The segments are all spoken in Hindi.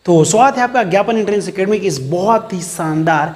तो स्वागत है आपका ज्ञापन एंट्रेंस एकेडमी की इस बहुत ही शानदार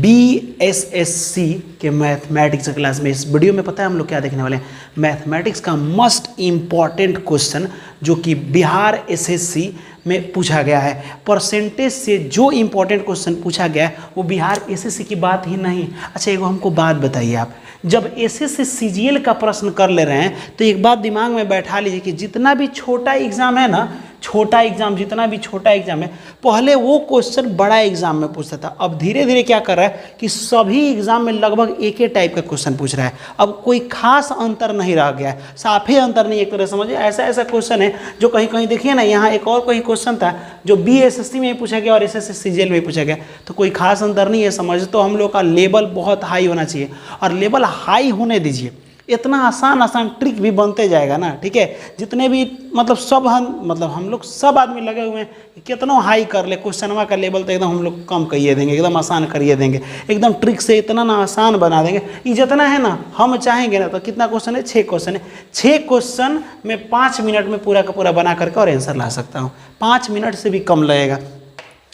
BSSC के मैथमेटिक्स क्लास में। इस वीडियो में पता है हम लोग क्या देखने वाले हैं, मैथमेटिक्स का मस्ट इम्पॉर्टेंट क्वेश्चन जो कि बिहार SSC में पूछा गया है। परसेंटेज से जो इम्पोर्टेंट क्वेश्चन पूछा गया है वो बिहार SSC की बात ही नहीं। अच्छा एगो हमको बात बताइए, आप जब SSC CGL का प्रश्न कर ले रहे हैं तो एक बात दिमाग में बैठा लीजिए कि जितना भी छोटा एग्जाम है ना, छोटा एग्जाम जितना भी छोटा एग्जाम है, पहले वो क्वेश्चन बड़ा एग्जाम में पूछता था। अब धीरे धीरे क्या कर रहा है कि सभी एग्जाम में लगभग एक ही टाइप का क्वेश्चन पूछ रहा है। अब कोई खास अंतर नहीं रह गया है, साफे अंतर नहीं, एक तरह समझिए ऐसा ऐसा क्वेश्चन है जो कहीं कहीं देखिए ना, यहाँ एक और कोई क्वेश्चन था जो BSSC में पूछा गया और SSC CGL में पूछा गया, तो कोई खास अंतर नहीं है। समझ तो हम लोग का लेवल बहुत हाई होना चाहिए और लेवल हाई होने दीजिए, इतना आसान आसान ट्रिक भी बनते जाएगा ना। ठीक है, जितने भी सब हम लोग सब आदमी लगे हुए हैं कि कितना हाई कर ले, क्वेश्चनवा का लेवल तो एकदम हम लोग कम करिए देंगे, एकदम आसान करिए देंगे, एकदम ट्रिक से इतना ना आसान बना देंगे। ये जितना है ना हम चाहेंगे ना, तो कितना क्वेश्चन है, 6 क्वेश्चन है। 6 क्वेश्चन में 5 मिनट में पूरा का पूरा बना करके और आंसर ला सकता हूँ, 5 मिनट से भी कम लगेगा।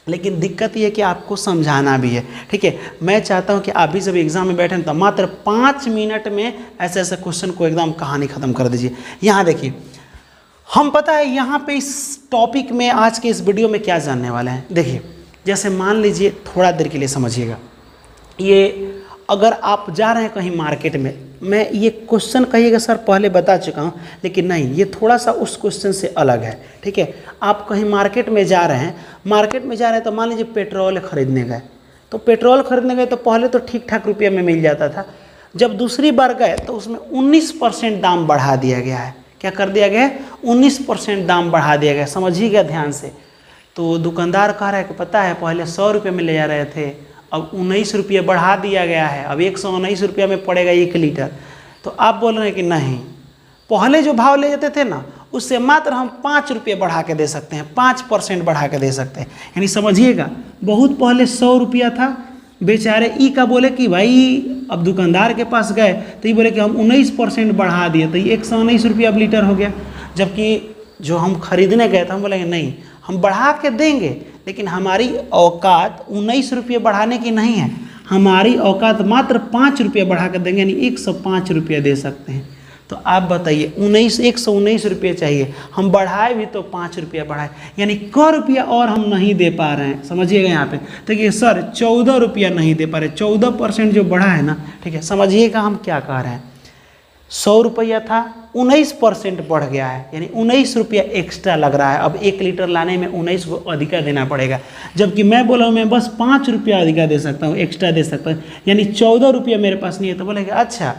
लेकिन दिक्कत ये है कि आपको समझाना भी है। ठीक है, मैं चाहता हूं कि आप भी जब एग्जाम में बैठे तो मात्र 5 मिनट में ऐसे ऐसे क्वेश्चन को एकदम कहानी ख़त्म कर दीजिए। यहाँ देखिए, हम पता है यहाँ पे इस टॉपिक में आज के इस वीडियो में क्या जानने वाले हैं। देखिए, जैसे मान लीजिए, थोड़ा देर के लिए समझिएगा, ये अगर आप जा रहे हैं कहीं मार्केट में, मैं ये क्वेश्चन कहिएगा सर पहले बता चुका हूँ, लेकिन नहीं, ये थोड़ा सा उस क्वेश्चन से अलग है। ठीक है, आप कहीं मार्केट में जा रहे हैं, तो मान लीजिए पेट्रोल खरीदने गए, तो पेट्रोल खरीदने गए तो पहले तो ठीक ठाक रुपये में मिल जाता था। जब दूसरी बार गए तो उसमें 19% दाम बढ़ा दिया गया है। क्या कर दिया गया है? 19% दाम बढ़ा दिया गया। समझिएगा ध्यान से। तो दुकानदार कह रहा है कि पता है पहले 100 रुपये में ले जा रहे थे, अब 19 रुपये बढ़ा दिया गया है, अब 119 रुपये में पड़ेगा 1 लीटर। तो आप बोल रहे हैं कि नहीं, पहले जो भाव ले जाते थे ना, उससे मात्र हम 5 रुपये बढ़ा के दे सकते हैं, 5% बढ़ा के दे सकते हैं। यानी समझिएगा, बहुत पहले 100 रुपया था, बेचारे ई का बोले कि भाई, अब दुकानदार के पास गए तो ये बोले कि हम 19% बढ़ा दिए, तो ये 119 रुपया अब लीटर हो गया। जबकि जो हम खरीदने गए थे हम बोलेंगे नहीं, हम बढ़ा के देंगे, लेकिन हमारी औकात 19 रुपये बढ़ाने की नहीं है, हमारी औकात मात्र 5 रुपये बढ़ा कर देंगे, यानी 105 रुपये दे सकते हैं। तो आप बताइए, 119 रुपये चाहिए, हम बढ़ाए भी तो 5 रुपया बढ़ाए, यानी क रुपया और हम नहीं दे पा रहे हैं। समझिएगा यहाँ पे, देखिए सर 14 रुपया नहीं दे पा रहे, 14% जो बढ़ा है ना। ठीक है, समझिएगा हम क्या कह रहे हैं, 100 रुपया था, 19% बढ़ गया है, यानी 19 रुपया एक्स्ट्रा लग रहा है। अब 1 लीटर लाने में 19 को अधिका देना पड़ेगा, जबकि मैं बोला हूँ मैं बस 5 रुपया अधिका दे सकता हूँ, एक्स्ट्रा दे सकता हूँ, यानी 14 रुपया मेरे पास नहीं है। तो बोलेगा अच्छा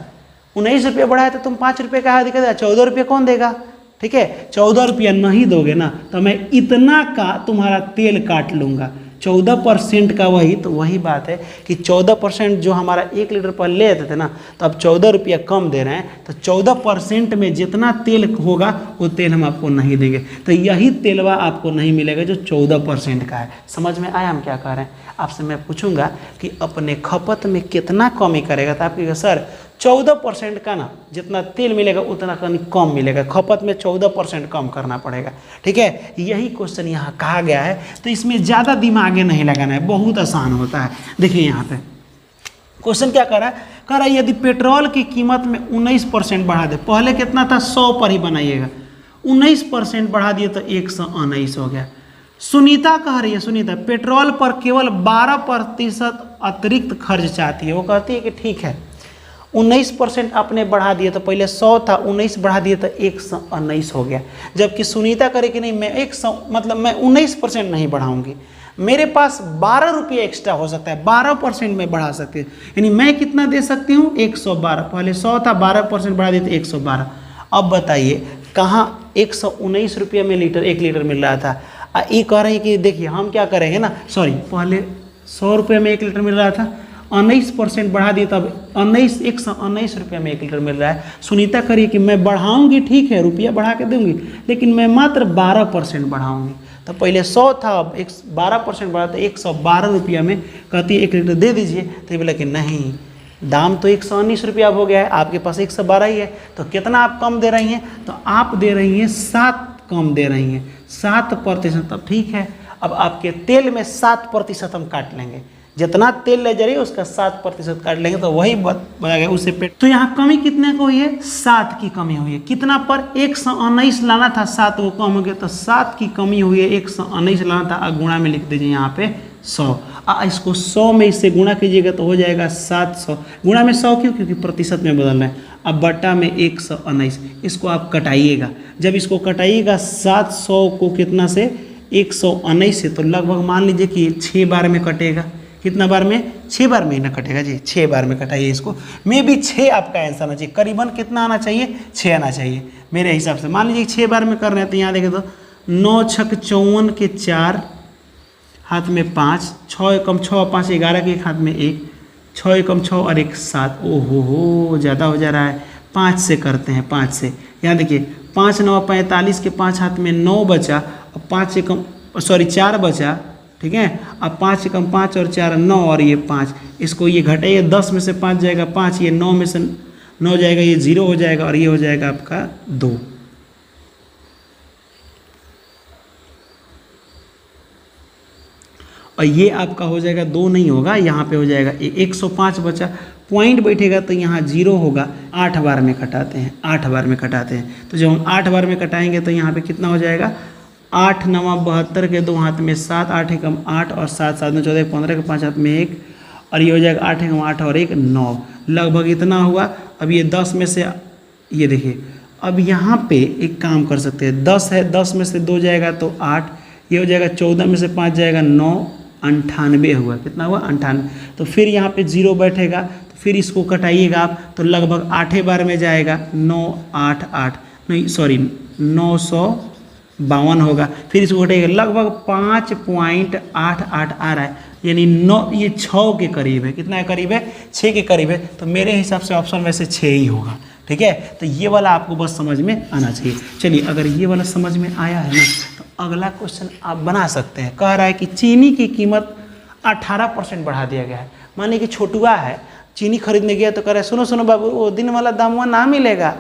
19 रुपया बढ़ा है तो तुम 5 रुपये का अधिका देगा, 14 रुपये कौन देगा? ठीक है, 14 रुपया नहीं दोगे ना तो मैं इतना का तुम्हारा तेल काट लूँगा। 14% का वही बात है कि 14% जो हमारा 1 लीटर पर ले जाते थे ना, तो अब 14 रुपया कम दे रहे हैं, तो 14% में जितना तेल होगा वो तेल हम आपको नहीं देंगे। तो यही तेलवा आपको नहीं मिलेगा जो 14% का है। समझ में आया हम क्या कह रहे हैं? आपसे मैं पूछूंगा कि अपने खपत में कितना कमी करेगा, तो आप कहेंगे सर 14% का ना, जितना तेल मिलेगा उतना कम मिलेगा, खपत में 14% कम करना पड़ेगा। ठीक है, यही क्वेश्चन यहाँ कहा गया है, तो इसमें ज़्यादा दिमागे नहीं लगाना है, बहुत आसान होता है। देखिए यहाँ पे क्वेश्चन क्या कर रहा है, यदि पेट्रोल की कीमत में 19% बढ़ा दे, पहले कितना था 100 पर ही बनाइएगा, 19% बढ़ा दिए तो 119 हो गया। सुनीता कह रही है, सुनीता पेट्रोल पर केवल 12% अतिरिक्त खर्च चाहती है। वो कहती है कि ठीक है 19% आपने बढ़ा दिए, तो पहले 100 था, 19 बढ़ा दिए तो 119 हो गया। जबकि सुनीता करे कि नहीं, मैं 19% नहीं बढ़ाऊंगी, मेरे पास 12 रुपये एक्स्ट्रा हो सकता है, 12% में बढ़ा सकती है, यानी मैं कितना दे सकती हूँ 112। पहले 100 था, 12% बढ़ा दिए तो 112। अब बताइए कहाँ 119 रुपये में 1 लीटर मिल रहा था, ये कह रहे हैं कि देखिए हम क्या करेंगे ना, सॉरी पहले 100 रुपये में 1 लीटर मिल रहा था, 19% बढ़ा दिए तब 119 रुपये में 1 लीटर मिल रहा है। सुनीता करिए कि मैं बढ़ाऊंगी, ठीक है रुपया बढ़ा के दूंगी, लेकिन मैं मात्र 12% बढ़ाऊंगी। तो पहले 100 था, अब 12% बढ़ा तो 112 रुपया में कहती है 1 लीटर दे दीजिए। तो ये बोला कि नहीं, दाम तो 119 रुपया हो गया है, आपके पास 112 ही है, तो कितना आप कम दे रही हैं? तो आप दे रही हैं 7 कम दे रही हैं, 7%। तब ठीक है, अब आपके तेल में 7% हम काट लेंगे, जितना तेल ले जा रही है उसका 7% काट लेंगे तो वही बनेगा उससे पेट। तो यहाँ कमी कितने को हुई है? 7 की कमी हुई है। कितना पर? 119 लाना था, 7 वो कम हो गया तो 7 की कमी हुई है, 119 लाना था। गुणा में लिख दीजिए यहाँ पे 100। इसको 100 में इससे गुणा कीजिएगा तो हो जाएगा 700। गुणा में 100 क्यों? क्योंकि प्रतिशत में बदल रहे हैं। अब बट्टा में 119, इसको आप कटाइएगा। जब इसको कटाइएगा 700 को कितना से? 119 से, तो लगभग मान लीजिए कि 6 बार में कटेगा। कितना बार में? 6 बार में ही ना कटेगा जी, 6 बार में कटाइए इसको। मे भी 6 आपका आंसर आना चाहिए, करीबन कितना आना चाहिए? 6 आना चाहिए मेरे हिसाब से। मान लीजिए 6 बार में कर रहे हैं तो यहाँ देखें तो 9 छक 54 के 4, हाथ में 5, 6 एकम 6, 5 11 के एक हाथ में 1, 6 एकम 6 और 1 7। ओहो हो, ज़्यादा हो जा रहा है। 5 से करते हैं, 5 से। यहाँ देखिए 5 9 45 के 5 हाथ में 9 बचा और 5 एकम 4 बचा, ठीक है। अब 5 एकम 5 और 4 9 और ये 5, इसको ये घटाइए, 10 में से 5 जाएगा 5, ये 9 में से 9 जाएगा, ये 0 हो जाएगा और ये हो जाएगा आपका 2। और ये आपका हो जाएगा 2 नहीं होगा, यहाँ पे हो जाएगा 105 बचा। पॉइंट बैठेगा तो यहाँ 0 होगा। 8 बार में कटाते हैं, 8 बार में कटाते हैं। तो जब हम 8 बार में कटाएंगे तो यहाँ पे कितना हो जाएगा? 8 9 72 के 2 हाथ में 7, 8 एकम 8 और 7 7 9 14 15 के 5 हाथ में 1 और ये हो जाएगा 8 एकम 8 और 1 9, लगभग इतना हुआ। अब ये 10 में से, ये देखिए अब यहाँ पे एक काम कर सकते हैं, 10 है, 10 में से 2 जाएगा तो 8, ये हो जाएगा 14 में से 5 जाएगा 9, 98 हुआ। कितना हुआ? 98। तो फिर यहाँ पे 0 बैठेगा तो फिर इसको कटाइएगा आप तो लगभग 8 बार में जाएगा। 9 8 8 नहीं सॉरी 952 होगा। फिर इसको कटाइएगा, लगभग 5.88 आ रहा है, यानी 9, ये 6 के करीब है। कितना है? करीब है 6 के करीब है। तो मेरे हिसाब से ऑप्शन में से 6 ही होगा, ठीक है। तो ये वाला आपको बस समझ में आना चाहिए। चलिए, अगर ये वाला समझ में आया है ना तो अगला क्वेश्चन आप बना सकते हैं। कह रहा है कि चीनी की कीमत 18% बढ़ा दिया गया है। मानिए कि छोटुआ है, चीनी खरीदने गया तो कह रहा है सुनो सुनो बाबू, वो दिन वाला दाम वहाँ ना मिलेगा,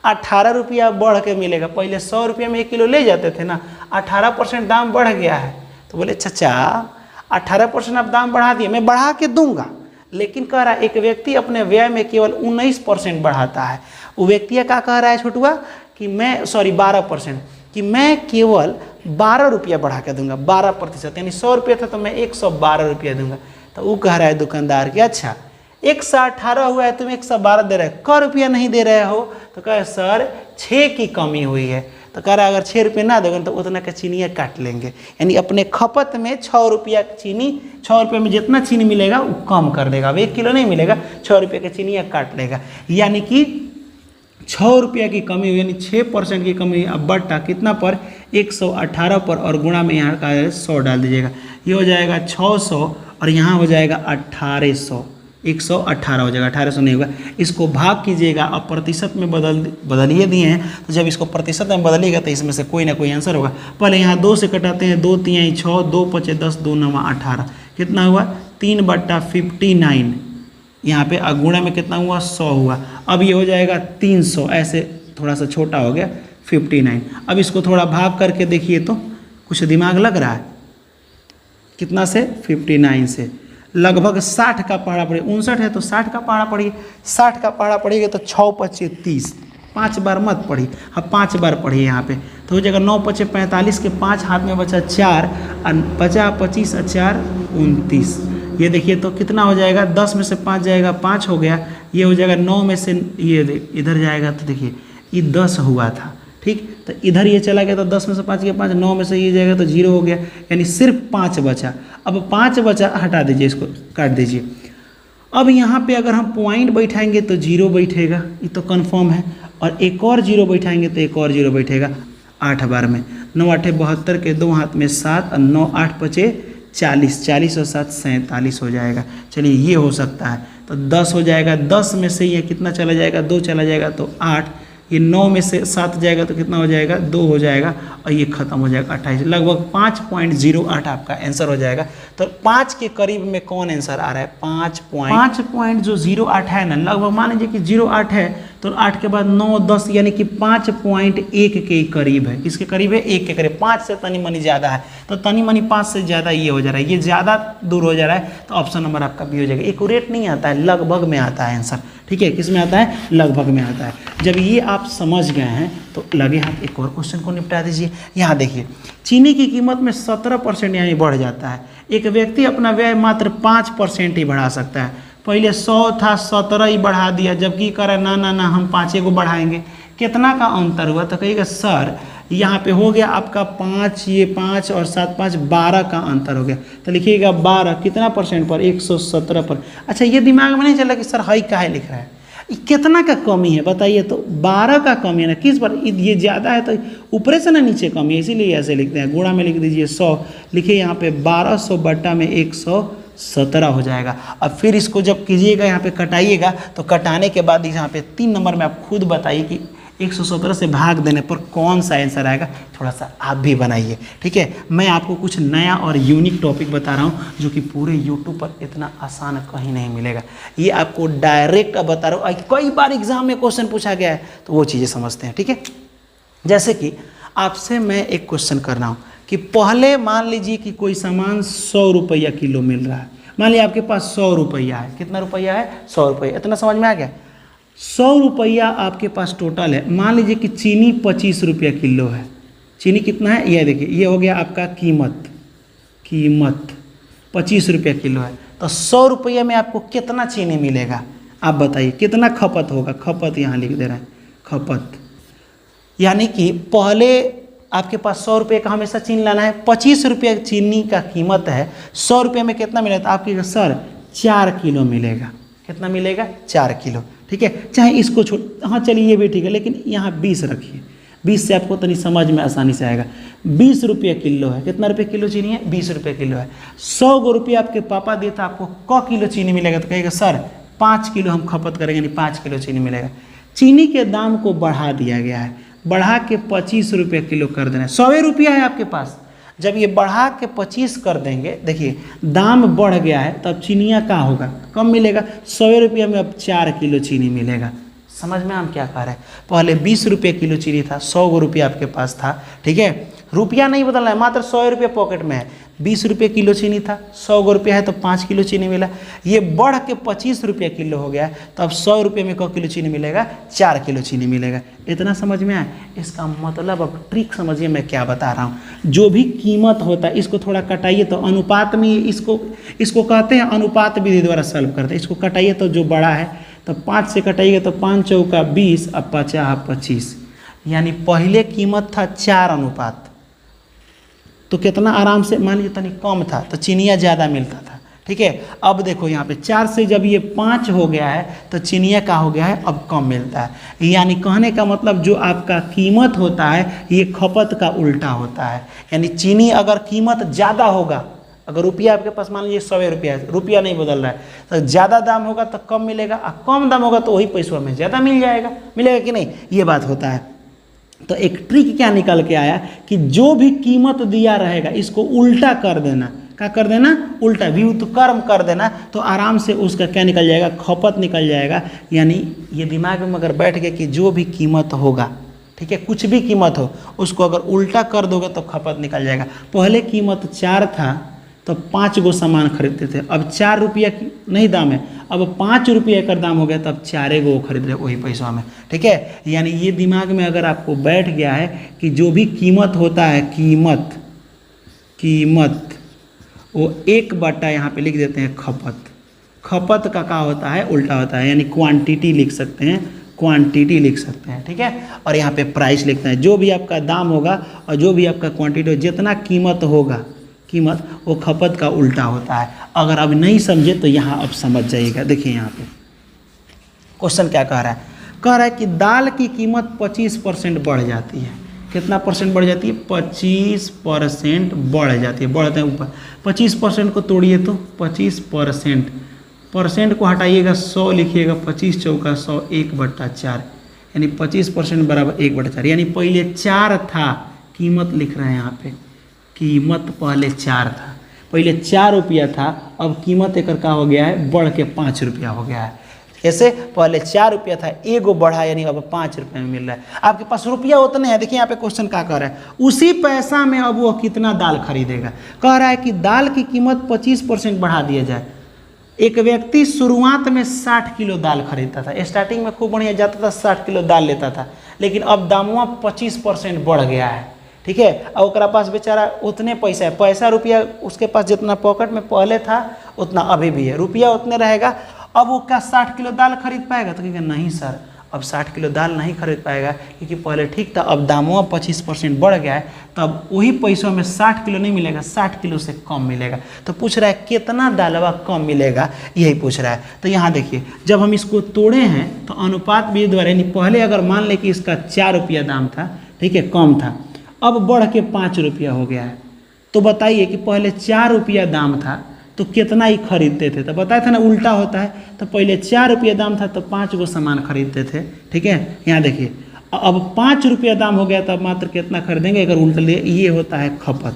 18 रुपया बढ़ के मिलेगा। पहले 100 रुपया में 1 किलो ले जाते थे ना, 18% दाम बढ़ गया है। तो बोले चाचा 18% आप दाम बढ़ा दिए, मैं बढ़ा के दूंगा। लेकिन कह रहा है एक व्यक्ति अपने व्यय में केवल 19% बढ़ाता है। वो व्यक्ति क्या कह रहा है छोटुआ कि मैं 12%, कि मैं केवल 12 रुपया बढ़ा के दूंगा, 12%, यानी 100 रुपया था तो मैं 112 रुपया दूंगा। तो वो कह रहा है दुकानदार कि अच्छा 118 हुआ है, तुम 112 दे रहे हो, क रुपया नहीं दे रहे हो? तो कहे सर 6 की कमी हुई है। तो कह रहा है अगर 6 रुपये ना दोगे तो उतना का चीनी काट लेंगे, यानी अपने खपत में 6 रुपया चीनी, 6 रुपये में जितना चीनी मिलेगा वो कम कर देगा। अब 1 किलो नहीं मिलेगा, 6 रुपये का चीनी काट लेगा, यानी कि 6 रुपया की कमी हुई, यानी 6% की कमी हुई। अब बट्टा कितना पर? 118 पर, और गुणा में यहाँ का 100 डाल दीजिएगा, ये हो जाएगा 600 और यहाँ हो जाएगा 1800, 118 हो जाएगा, 1800 नहीं होगा। इसको भाग कीजिएगा, अब प्रतिशत में बदलिए दिए हैं, तो जब इसको प्रतिशत में बदलिएगा तो इसमें से कोई ना कोई आंसर होगा। पहले यहाँ 2 से कटाते हैं, 2 3 6, 2 5 10, 2 9 18, कितना हुआ? 3/59। यहाँ पे गुणा में कितना हुआ? 100 हुआ। अब ये हो जाएगा 300, ऐसे थोड़ा सा छोटा हो गया 59। अब इसको थोड़ा भाग करके देखिए तो कुछ दिमाग लग रहा है। कितना से? 59 से लगभग 60 का पहाड़ा पड़िए, 59 है तो 60 का पहाड़ा पड़िए, 60 का पहाड़ा पड़िएगा तो 6 5 30, 5 बार मत पढ़िए, हाँ 5 बार पढ़िए यहाँ पे, तो हो जाएगा 9 5 45 के 5 हाथ में बचा 4, 50 25 और 4 29। ये देखिए तो कितना हो जाएगा? 10 में से 5 जाएगा, 5 हो गया। ये हो जाएगा 9 में से ये इधर जाएगा तो देखिए ये 10 हुआ था, ठीक। तो इधर ये चला गया तो 10 में से 5 गया 5, 9 में से ये जाएगा तो 0 हो गया, यानी सिर्फ 5 बचा। अब 5 बचा, हटा दीजिए, इसको काट दीजिए। अब यहाँ पे अगर हम पॉइंट बैठाएंगे तो 0 बैठेगा, ये तो कंफर्म है, और एक और 0 बैठाएंगे तो एक और 0 बैठेगा 8 बार में। 9 8 72 के 2 हाथ में 7 और 9 8 5 40, 40 और 7 47 हो जाएगा। चलिए ये हो सकता है, तो 10 हो जाएगा। 10 में से ये कितना चला जाएगा? 2 चला जाएगा तो 8, ये 9 में से 7 जाएगा तो कितना हो जाएगा? 2 हो जाएगा, और ये खत्म हो जाएगा 28। लगभग 5.08 आपका आंसर हो जाएगा। तो 5 के करीब में कौन आंसर आ रहा है? 5.08 जो 08 है ना, लगभग मान लीजिए कि 08 है तो 8 के बाद 9 10 यानी कि 5.1 के करीब है। किसके करीब है? 1 के करीब। 5 से तनी मनी ज़्यादा है, तो तनी मनी 5 से ज़्यादा ये हो जा रहा है, ये ज़्यादा दूर हो जा रहा है, तो ऑप्शन नंबर आपका बी हो जाएगा। एक्यूरेट नहीं आता है, लगभग में आता है आंसर। ठीक है, किस में आता है? लगभग में आता है। जब ये आप समझ गए हैं तो लगे हाथ एक और क्वेश्चन को निपटा दीजिए। यहाँ देखिए, चीनी की कीमत में 17% यानी बढ़ जाता है। एक व्यक्ति अपना व्यय मात्र 5% ही बढ़ा सकता है। पहले 100 था, 17 ही बढ़ा दिया, जबकि कह ना ना ना हम 5 को बढ़ाएंगे। कितना का अंतर हुआ? तो कहिएगा सर यहाँ पे हो गया आपका 5, ये 5 और 7 5 12 का अंतर हो गया। तो लिखिएगा 12 कितना परसेंट पर? 117 पर। अच्छा, ये दिमाग में नहीं चला कि सर हाई काहे लिख रहा है, कितना का कमी है बताइए? तो 12 का कमी है ना, किस पर? ये ज़्यादा है तो ऊपरे से ना नीचे कमी है, इसीलिए ऐसे लिखते हैं। गुणा में लिख दीजिए 100, लिखिए यहाँ पे 1200 बट्टा में 117 हो जाएगा। अब फिर इसको जब कीजिएगा यहाँ पे कटाइएगा, तो कटाने के बाद यहाँ पे 3 नंबर में आप खुद बताइए कि 117 से भाग देने पर कौन सा आंसर आएगा। थोड़ा सा आप भी बनाइए। ठीक है, मैं आपको कुछ नया और यूनिक टॉपिक बता रहा हूँ जो कि पूरे यूट्यूब पर इतना आसान कहीं नहीं मिलेगा। ये आपको डायरेक्ट अब बता रहा हूँ, कई बार एग्जाम में क्वेश्चन पूछा गया है तो वो चीज़ें समझते हैं। ठीक है, जैसे कि आपसे मैं एक क्वेश्चन कर रहा हूँ कि पहले मान लीजिए कि कोई सामान 100 रुपया किलो मिल रहा है। मान लीजिए आपके पास 100 रुपया है। कितना रुपया है? 100 रुपया। इतना समझ में आ गया? 100 रुपया आपके पास टोटल है। मान लीजिए कि चीनी 25 रुपया किलो है। चीनी कितना है? ये देखिए, ये हो गया आपका कीमत 25 रुपया किलो है। तो 100 रुपये में आपको कितना चीनी मिलेगा? आप बताइए कितना खपत होगा? खपत यहाँ लिख दे रहे हैं, खपत। यानी कि पहले आपके पास 100 रुपये का हमेशा चीनी लाना है। 25 रुपये चीनी का कीमत है, 100 रुपये में कितना मिलेगा? आपके सर 4 किलो मिलेगा। कितना मिलेगा? 4 किलो। ठीक है, चाहे इसको छोड़, हाँ चलिए ये भी ठीक है, लेकिन यहाँ 20 रखिए। 20 से आपको तनी समझ में आसानी से आएगा। 20 रुपये किलो है। कितना रुपये किलो चीनी है? 20 रुपये किलो है। 100 रुपये आपके पापा दिए तो आपको क किलो चीनी मिलेगा? तो कहेगा सर 5 किलो हम खपत करेंगे, यानी 5 किलो चीनी मिलेगा। चीनी के दाम को बढ़ा दिया गया है, बढ़ा के 25 रुपये किलो कर देना है। 100 रुपया है आपके पास, जब ये बढ़ा के 25 कर देंगे, देखिए दाम बढ़ गया है, तब चीनिया का होगा? कम मिलेगा। 100 रुपया में अब 4 किलो चीनी मिलेगा। समझ में हम क्या कह रहे हैं? पहले 20 रुपये किलो चीनी था, 100 रुपया आपके पास था। ठीक है, रुपया नहीं बदलना है, मात्र 100 रुपये पॉकेट में है। 20 रुपये किलो चीनी था, 100 रुपया है तो 5 किलो चीनी मिला। ये बढ़ के 25 रुपये किलो हो गया, तो अब 100 रुपये में क किलो चीनी मिलेगा? 4 किलो चीनी मिलेगा। इतना समझ में आया? इसका मतलब अब ट्रिक समझिए मैं क्या बता रहा हूँ। जो भी कीमत होता है इसको थोड़ा कटाइए तो अनुपात में, इसको कहते हैं अनुपात विधि द्वारा सॉल्व करते हैं। इसको कटाइए तो जो बड़ा है, तो 5 से कटाइएगा तो 5 चौका 20 और 50 25, यानी पहले कीमत था 4 अनुपात, तो कितना आराम से, मान लीजिए तनी कम था तो चीनिया ज़्यादा मिलता था। ठीक है, अब देखो यहाँ पे 4 से जब ये 5 हो गया है तो चीनिया का हो गया है, अब कम मिलता है। यानी कहने का मतलब जो आपका कीमत होता है ये खपत का उल्टा होता है। यानी चीनी अगर कीमत ज़्यादा होगा, अगर रुपया आपके पास मान लीजिए 100 रुपया है, रुपया नहीं बदल रहा है, तो ज़्यादा दाम होगा तो कम मिलेगा, और कम दाम होगा तो वही पैसों में ज़्यादा मिल जाएगा। मिलेगा कि नहीं? ये बात होता है। तो एक ट्रिक क्या निकल के आया कि जो भी कीमत दिया रहेगा इसको उल्टा कर देना। क्या कर देना? उल्टा, व्युत्क्रम कर देना, तो आराम से उसका क्या निकल जाएगा? खपत निकल जाएगा। यानी ये दिमाग में अगर बैठ गया कि जो भी कीमत होगा, ठीक है, कुछ भी कीमत हो, उसको अगर उल्टा कर दोगे तो खपत निकल जाएगा। पहले कीमत 4 था तो 5 गो सामान खरीदते थे, अब 4 रुपया नहीं दाम है, अब 5 रुपये का दाम हो गया, तब 4 गो खरीद रहे वही पैसों में। ठीक है, यानी ये दिमाग में अगर आपको बैठ गया है कि जो भी कीमत होता है, कीमत वो 1 बटा यहाँ पे लिख देते हैं खपत का क्या होता है? उल्टा होता है। यानी क्वांटिटी लिख सकते हैं, क्वांटिटी लिख सकते हैं। ठीक है, और यहाँ पे प्राइस लिखते हैं। जो भी आपका दाम होगा और जो भी आपका क्वांटिटी हो, जितना कीमत होगा, कीमत वो खपत का उल्टा होता है। अगर अब नहीं समझे तो यहाँ अब समझ जाइएगा। देखिए यहाँ पे क्वेश्चन क्या कह रहा है? कह रहा है कि दाल की कीमत 25% बढ़ जाती है। कितना परसेंट बढ़ जाती है? 25% बढ़ जाती है। बढ़ते हैं ऊपर, 25% को तोड़िए तो 25%, परसेंट को हटाइएगा, 100 लिखिएगा, 25 चौका 100, 1/4, यानी 25% बराबर 1/4। यानी पहले 4 था, कीमत लिख रहे हैं यहाँ पे, कीमत पहले 4 था, पहले 4 रुपया था, अब कीमत एक का हो गया है, बढ़ के 5 रुपया हो गया है। ऐसे पहले 4 रुपया था, एगो बढ़ा यानी अब 5 रुपये में मिल रहा है। आपके पास रुपया उतने हैं, देखिए यहाँ पे क्वेश्चन क्या कर रहा है, उसी पैसा में अब वो कितना दाल खरीदेगा। कह रहा है कि दाल की कीमत 25% बढ़ा दिया जाए। एक व्यक्ति शुरुआत में 60 किलो दाल खरीदता था, स्टार्टिंग में खूब बढ़िया जाता था, 60 किलो दाल लेता था, लेकिन अब दामुआ 25% बढ़ गया है। ठीक है, और ओकरा पास बेचारा उतने पैसा है, पैसा रुपया उसके पास जितना पॉकेट में पहले था उतना अभी भी है, रुपया उतने रहेगा। अब वो क्या 60 किलो दाल खरीद पाएगा? तो कहेगा नहीं सर, अब 60 किलो दाल नहीं खरीद पाएगा, क्योंकि पहले ठीक था, अब दामुआ 25% बढ़ गया है, तब वही पैसों में 60 किलो नहीं मिलेगा, 60 किलो से कम मिलेगा। तो पूछ रहा है कितना दालवा कम मिलेगा, यही पूछ रहा है। तो यहाँ देखिए, जब हम इसको तोड़े हैं तो अनुपात विधि द्वारा, यानी पहले अगर मान लें कि इसका 4 रुपया दाम था, ठीक है, कम था, अब बढ़ के 5 रुपया हो गया है। तो बताइए कि पहले 4 रुपया दाम था तो कितना ही खरीदते थे? तो बताया था ना उल्टा होता है, तो पहले 4 रुपया दाम था तो 5 गो सामान खरीदते थे। ठीक है, यहाँ देखिए, अब 5 रुपया दाम हो गया तो अब मात्र कितना खरीदेंगे? अगर उल्टा ले, ये होता है खपत।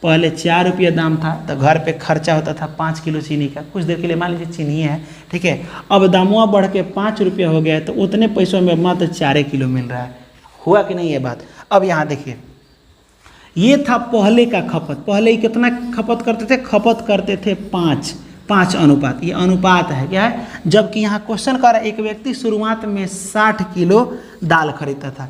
पहले 4 रुपया दाम था तो घर पे खर्चा होता था 5 किलो चीनी का, कुछ देर के लिए मान लीजिए चीनी है, ठीक है, अब दामुआ बढ़ के 5 रुपया हो गया है, तो उतने पैसों में मात्र 4 किलो मिल रहा है। हुआ कि नहीं ये बात? अब यहाँ देखिए, ये था पहले का खपत। पहले ही कितना खपत करते थे? खपत करते थे 5 अनुपात, ये अनुपात है, क्या है? जबकि यहाँ क्वेश्चन कर रहा है, एक व्यक्ति शुरुआत में 60 किलो दाल खरीदता था,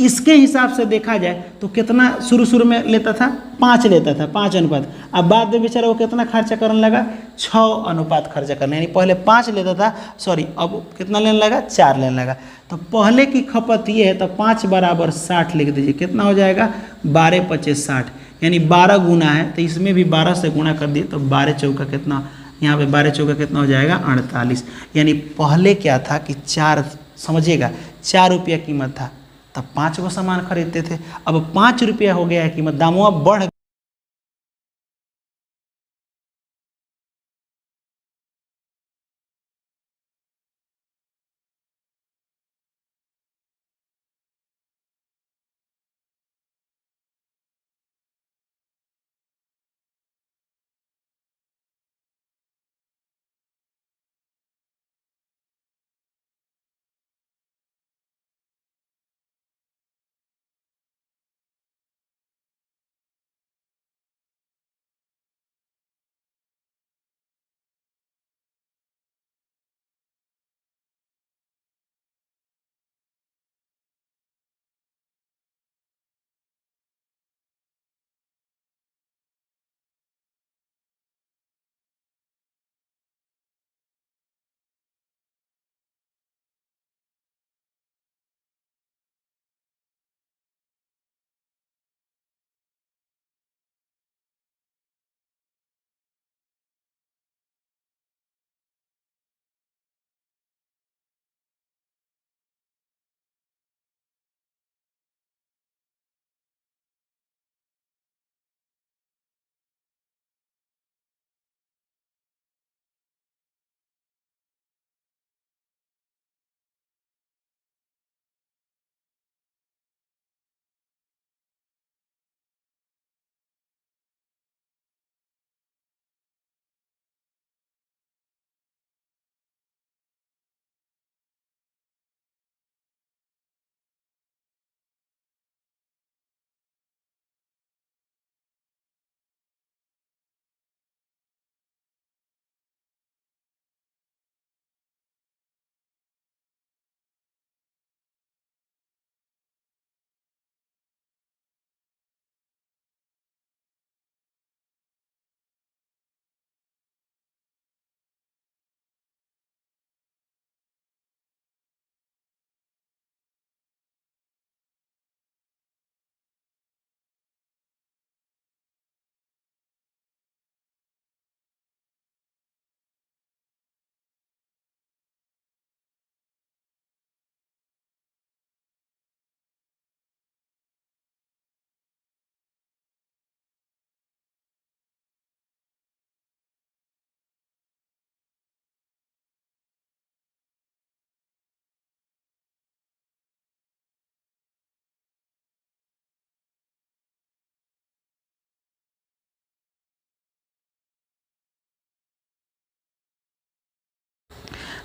इसके हिसाब से देखा जाए तो कितना शुरू में लेता था? 5 लेता था, 5 अनुपात। अब बाद में बेचारा वो कितना खर्चा करने लगा? 6 अनुपात खर्चा करने, यानी पहले 5 लेता था, सॉरी, अब कितना लेने लगा? 4 लेने लगा। तो पहले की खपत ये है, तो 5 बराबर 60 लिख दीजिए, कितना हो जाएगा? 12 पचे 60, यानी 12 गुना है, तो इसमें भी 12 से गुणा कर दिए तो 12 चौका कितना, यहाँ पे 12 चौका कितना हो जाएगा? 48। यानी पहले क्या था कि 4, समझिएगा, 4 रुपया कीमत था, तब 5 गो सामान खरीदते थे, अब 5 रुपया हो गया है कीमत, दामुआ बढ़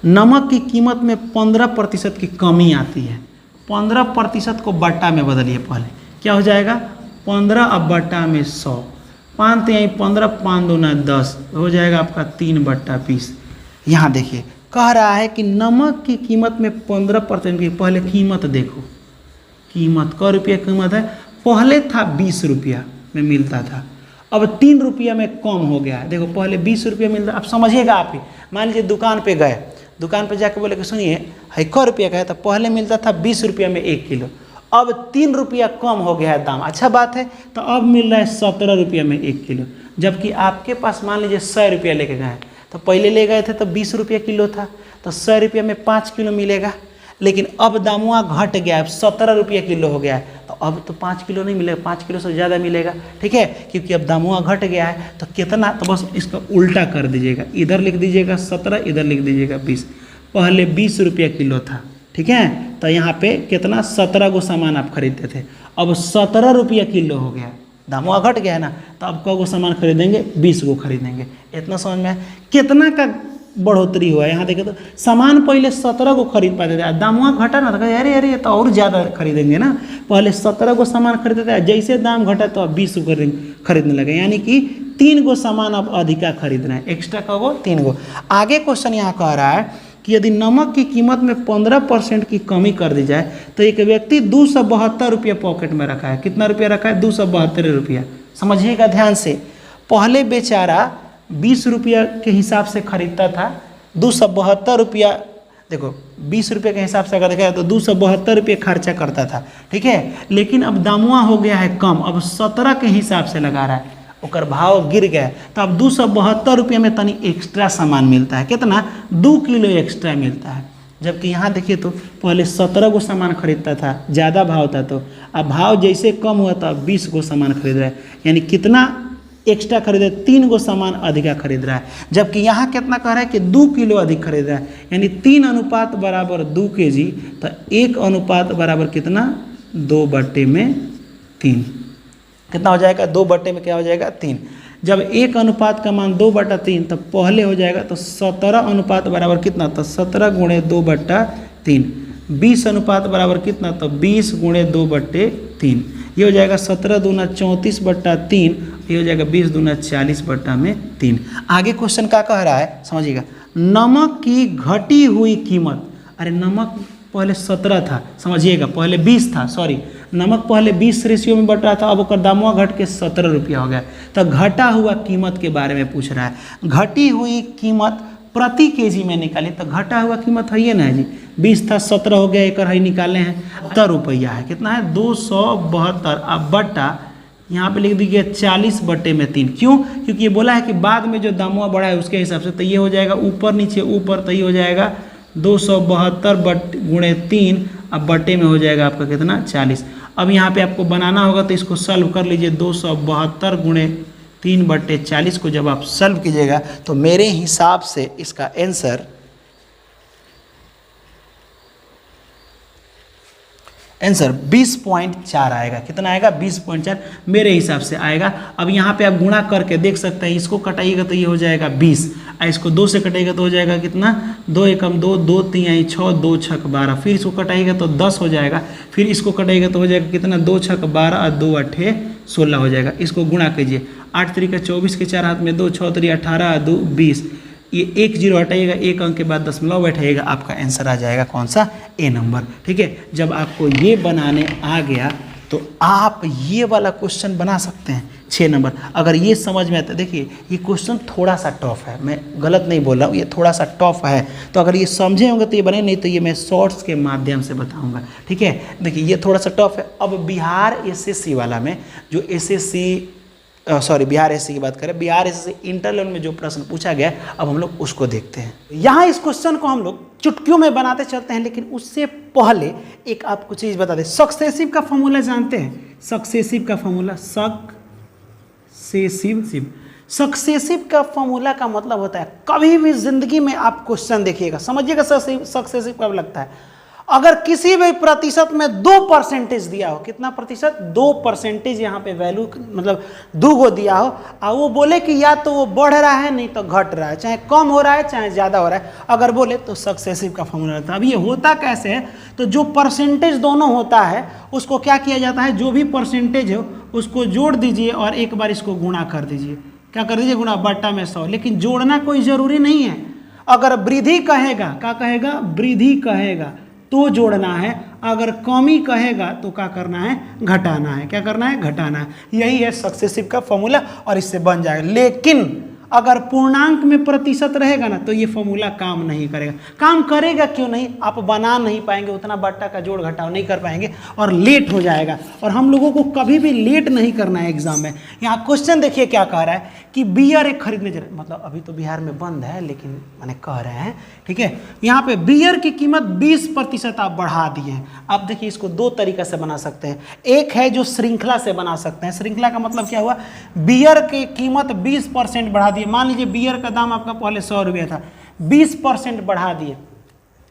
नमक की कीमत में 15% की कमी आती है। 15% को बट्टा में बदलिए पहले, क्या हो जाएगा 15 अब बट्टा में 100, 5 तो यहीं 15, 5 दूना 10 हो जाएगा आपका 3/20। यहाँ देखिए कह रहा है कि नमक की कीमत में 15% की, पहले कीमत देखो, कीमत क रुपया कीमत है, पहले था 20 रुपया में मिलता था, अब 3 रुपया में कम हो गया है। देखो पहले 20 रुपया मिलता, अब समझिएगा आप ही, मान लीजिए दुकान पे गए, दुकान पे जाके बोले कि सुनिए है क रुपया का है, तो पहले मिलता था 20 रुपया में 1 किलो, अब 3 रुपया कम हो गया है दाम, अच्छा बात है, तो अब मिल रहा है 17 रुपया में 1 किलो। जबकि आपके पास मान लीजिए 100 रुपया लेके गए, तो पहले ले गए थे तो 20 रुपया किलो था, तो 100 रुपया में 5 किलो मिलेगा, लेकिन अब दामुआ घट गया है, 17 रुपया किलो हो गया है, तो अब तो 5 किलो नहीं मिलेगा, 5 किलो से ज़्यादा मिलेगा, ठीक है, क्योंकि अब दामुआ घट गया है। तो कितना, तो बस इसका उल्टा कर दीजिएगा, इधर लिख दीजिएगा 17, इधर लिख दीजिएगा 20। पहले 20 रुपया किलो था, ठीक है, तो यहाँ पे कितना 17 गो सामान आप खरीदते थे, अब 17 रुपया किलो हो गया, दामुआ घट गया है ना, तो अब कौ गो सामान खरीदेंगे, 20 गो खरीदेंगे। इतना समझ में कितना का बढ़ोतरी हुआ है। यहाँ देखे तो सामान पहले 17 को खरीद पाते थे, दामुआ घटा ना, तो अरे अरे ये तो और ज़्यादा खरीदेंगे ना, पहले 17 को सामान खरीदते थे, जैसे दाम घटा तो अब 20 को खरीदने लगे, यानी कि 3 गो सामान अब अधिका खरीद रहे हैं, एक्स्ट्रा का वो 3 गो। आगे क्वेश्चन यहाँ कह रहा है कि यदि नमक की कीमत में 15% की कमी कर दी जाए तो एक व्यक्ति 272 रुपया पॉकेट में रखा है, कितना रुपया रखा है, 272 रुपया। समझिएगा ध्यान से, पहले बेचारा 20 रुपया के हिसाब से खरीदता था, 272 रुपया, देखो 20 रुपये के हिसाब से अगर देखा तो 272 रुपये खर्चा करता था, ठीक है, लेकिन अब दामुआ हो गया है कम, अब 17 के हिसाब से लगा रहा है, ओकर भाव गिर गया, तो अब 272 रुपये में तनी एक्स्ट्रा सामान मिलता है, कितना 2 किलो एक्स्ट्रा मिलता है। जबकि यहाँ देखिए तो पहले 17 गो सामान खरीदता था, ज़्यादा भाव था, तो अब भाव जैसे कम हुआ तो अब 20 गो सामान खरीद रहा है, यानी कितना एक्स्ट्रा खरीद रहा है, 3 गो सामान अधिका खरीद रहा है। जबकि यहाँ कितना कह रहा है कि 2 किलो अधिक खरीद रहा है, यानी 3 अनुपात बराबर 2 kg, तो 1 अनुपात बराबर कितना 2/3, कितना हो जाएगा 2 में क्या हो जाएगा 3। जब 1 अनुपात का मान 2/3 तो पहले हो जाएगा तो 17 अनुपात बराबर कितना, तो 17 × 2/3। 20 अनुपात बराबर कितना, तो 20 × 2/3, ये हो जाएगा 17 दूना 34/3, ये हो जाएगा 20 दूना 40/3। आगे क्वेश्चन क्या कह रहा है समझिएगा, नमक की घटी हुई कीमत, अरे नमक पहले 17 था, समझिएगा पहले 20 था, सॉरी, नमक पहले 20 रेशियो में बट रहा था, अब उसका दामुआ घट के 17 रुपया हो गया, तो घटा हुआ कीमत के बारे में पूछ रहा है। घटी हुई कीमत प्रति केजी में निकाली, तो घटा हुआ कीमत है ये ना जी, 20 था 17 हो गया, एक है निकाले हैं 70 रुपया है, कितना है 272, अब बट्टा यहाँ पे लिख दीजिए 40/3। क्यों, क्योंकि ये बोला है कि बाद में जो दामुआ बढ़ा है उसके हिसाब से, तो ये हो जाएगा ऊपर नीचे ऊपर, तो ये हो जाएगा 272 × 3, अब बट्टे में हो जाएगा आपका कितना 40। अब यहाँ पे आपको बनाना होगा तो इसको सॉल्व कर लीजिए, 272 × 3/40 को जब आप सॉल्व कीजिएगा तो मेरे हिसाब से इसका आंसर 20.4 आएगा। कितना आएगा 20.4 मेरे हिसाब से आएगा। अब यहाँ पे आप गुणा करके देख सकते हैं, इसको कटाइएगा तो ये हो जाएगा 20, इसको 2 से कटाइएगा तो हो जाएगा कितना 2 एकम 2, 2 3 6, 2 6 12, फिर इसको कटाइएगा तो 10 हो जाएगा, फिर इसको कटाइएगा तो हो जाएगा कितना 2 6 12 और 2 8 16 हो जाएगा। इसको गुणा कीजिए, 8 3 24 के 4 हाथ में 2, 6 3 18 2 20, ये 1 0 हटाइएगा, 1 अंक के बाद दशमलव बैठाइएगा, आपका आंसर आ जाएगा कौन सा, ए नंबर। ठीक है, जब आपको ये बनाने आ गया तो आप ये वाला क्वेश्चन बना सकते हैं 6 नंबर। अगर ये समझ में आता है, देखिए ये क्वेश्चन थोड़ा सा टफ है, मैं गलत नहीं बोल रहा हूँ, ये थोड़ा सा टफ है, तो अगर ये समझे होंगे तो ये बने, नहीं तो ये मैं शॉर्ट्स के माध्यम से बताऊंगा। ठीक है, देखिए ये थोड़ा सा टफ है। अब बिहार एसएससी वाला में जो बिहार एसएससी की बात करें, बिहार एसएससी इंटर लेवल में जो प्रश्न पूछा गया, अब हम लोग उसको देखते हैं। यहाँ इस क्वेश्चन को हम लोग चुटकियों में बनाते चलते हैं, लेकिन उससे पहले एक आपको चीज बता दें, सक्सेसिव का फॉर्मूला जानते हैं? सक्सेसिव का फॉर्मूला, सक्सेसिव का फॉर्मूला का मतलब होता है, कभी भी जिंदगी में आप क्वेश्चन देखिएगा, समझिएगा सक्सेसिव कब लगता है, अगर किसी भी प्रतिशत में 2% दिया हो, कितना प्रतिशत, 2% यहाँ पे वैल्यू मतलब 2 को दिया हो, और वो बोले कि या तो वो बढ़ रहा है नहीं तो घट रहा है, चाहे कम हो रहा है चाहे ज़्यादा हो रहा है, अगर बोले तो सक्सेसिव का फॉर्मूला रहता है। अब ये होता कैसे है, तो जो परसेंटेज दोनों होता है उसको क्या किया जाता है, जो भी परसेंटेज हो उसको जोड़ दीजिए और एक बार इसको गुणा कर दीजिए। क्या कर दीजिए, गुणा, बट्टा में 100। लेकिन जोड़ना कोई ज़रूरी नहीं है, अगर वृद्धि कहेगा, क्या कहेगा, वृद्धि कहेगा तो जोड़ना है, अगर कमी कहेगा तो क्या करना है, घटाना है। क्या करना है, घटाना है। यही है सक्सेसिव का फॉर्मूला और इससे बन जाएगा। लेकिन अगर पूर्णांक में प्रतिशत रहेगा ना तो ये फॉर्मूला काम नहीं करेगा। काम करेगा क्यों नहीं, आप बना नहीं पाएंगे, उतना बट्टा का जोड़ घटाव नहीं कर पाएंगे और लेट हो जाएगा। और हम लोगों को कभी भी लेट नहीं करना है एग्जाम में। यहाँ क्वेश्चन देखिए क्या कह रहा है कि बियर एक खरीदने जा, मतलब अभी तो बिहार में बंद है लेकिन मैंने कह रहे हैं, ठीक है। यहाँ पे बियर की कीमत 20% आप बढ़ा दिए हैं। आप देखिए इसको 2 तरीका से बना सकते हैं। एक है जो श्रृंखला से बना सकते हैं। श्रृंखला का मतलब क्या हुआ, बियर की कीमत 20% बढ़ा दिए। मान लीजिए बियर का दाम आपका पहले 100 रुपया था, 20% बढ़ा दिए।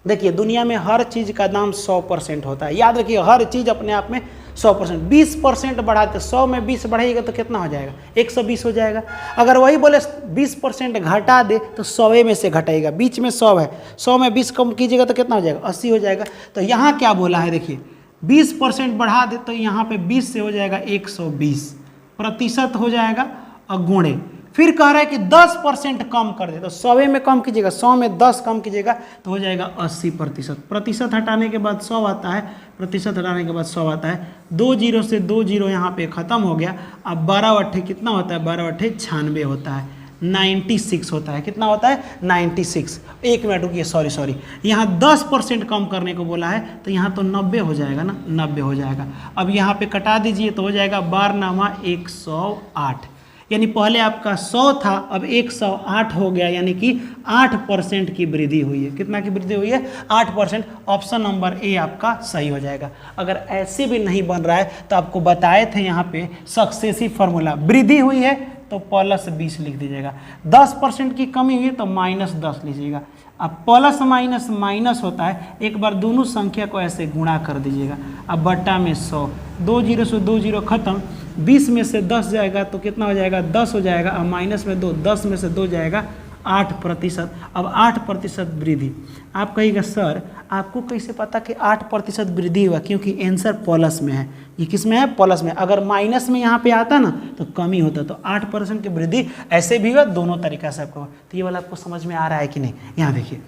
देखिए दुनिया में हर चीज़ का दाम 100% होता है, याद रखिए, हर चीज़ अपने आप में 100%। 20% बढ़ाते, 100 में 20 बढ़ाइएगा तो कितना हो जाएगा, 120 हो जाएगा। अगर वही बोले 20% घटा दे तो 100 में से घटाएगा, बीच में 100 है, 100 में 20 कम कीजिएगा तो कितना हो जाएगा, 80 हो जाएगा। तो यहाँ क्या बोला है, देखिए 20% बढ़ा दे तो यहाँ पे 20 से हो जाएगा 120 प्रतिशत हो जाएगा और गुणे। फिर कह रहा है कि 10% कम कर दे, तो 100 में कम कीजिएगा, 100 में 10 कम कीजिएगा तो हो जाएगा 80%। प्रतिशत हटाने के बाद 100 आता है, प्रतिशत हटाने के बाद 100 आता है। 2 जीरो से 2 जीरो यहाँ पे ख़त्म हो गया। अब 12 अट्ठे कितना होता है, 12 अट्ठे 96 होता है, 96 होता है। कितना होता है, 96। एक मिनट रुकिए, सॉरी, यहाँ 10% कम करने को बोला है तो यहाँ तो 90 हो जाएगा ना, 90 हो जाएगा। अब यहाँ पे कटा दीजिए तो हो जाएगा 12 नामा 108, यानी पहले आपका 100 था अब 108 हो गया, यानी कि 8% की वृद्धि हुई है। कितना की वृद्धि हुई है, 8%। ऑप्शन नंबर ए आपका सही हो जाएगा। अगर ऐसे भी नहीं बन रहा है तो आपको बताए थे यहाँ पे सक्सेसिव फार्मूला, वृद्धि हुई है तो प्लस 20 लिख दीजिएगा, 10% की कमी हुई है तो माइनस 10 लीजिएगा। अब प्लस माइनस माइनस होता है, एक बार दोनों संख्या को ऐसे गुणा कर दीजिएगा। अब बट्टा में 100, 2 जीरो से 2 जीरो खत्म, 20 में से 10 जाएगा तो कितना हो जाएगा, 10 हो जाएगा। अब माइनस में 2, 10 में से 2 जाएगा 8%। अब 8% वृद्धि। आप कहिएगा सर आपको कैसे पता कि 8% वृद्धि हुआ, क्योंकि आंसर प्लस में है। ये किस में है, प्लस में। अगर माइनस में यहाँ पे आता ना तो कमी होता, तो 8% की वृद्धि ऐसे भी हुआ, दोनों तरीका से आपको। तो ये वाला आपको समझ में आ रहा है कि नहीं, यहाँ देखिए,